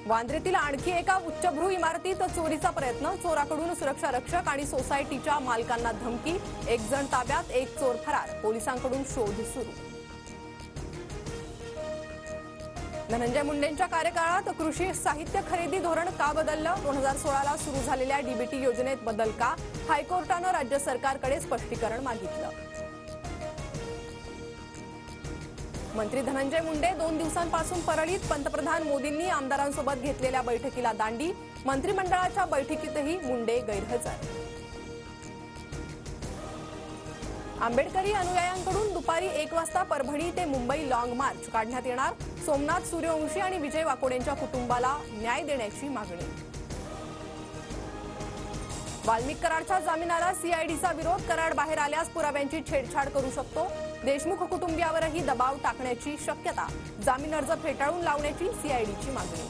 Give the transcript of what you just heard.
वांद्रेतील आणखी एका उच्चभ्रू इमारतीत चोरीचा प्रयत्न, चोराकडून सुरक्षा रक्षक आणि सोसायटीच्या मालकांना धमकी, एक जण ताब्यात, एक चोर फरार, पोलिसांकडून शोध सुरू। धनंजय मुंडेंच्या कार्यकाळात कृषी साहित्य खरेदी धोरण का बदललं? 2016ला सुरू झालेल्या डीबीटी योजनेत बदल का? हायकोर्टानं राज्य सरकारकडे स्पष्टीकरण मागितलं। मंत्री धनंजय मुंडे 2 दिवसांपासून परळीत, पंतप्रधान मोदींनी आमदारांसोबत घेतलेल्या बैठकीला दांडी, मंत्रिमंडळाच्या बैठकीतही मुंडे गैरहजर। आंबेडकरी अनुयायांकडून दुपारी 1 वाजता परभणी ते मुंबई लॉंग मार्च काढण्यात येणार, सोमनाथ सूर्यवंशी आणि विजय वाकोडेंच्या कुटुंबाला न्याय देण्याची मागणी। वाल्मिक कराडच्या जामिनाला सीआयडीचा विरोध, कराड बाहेर आल्यास पुराव्यांची छेडछाड करू शकतो, देशमुख कुटुंबियावरही दबाव टाकण्याची शक्यता, जामीन अर्ज फेटाळून लावण्याची सीआयडीची मागणी।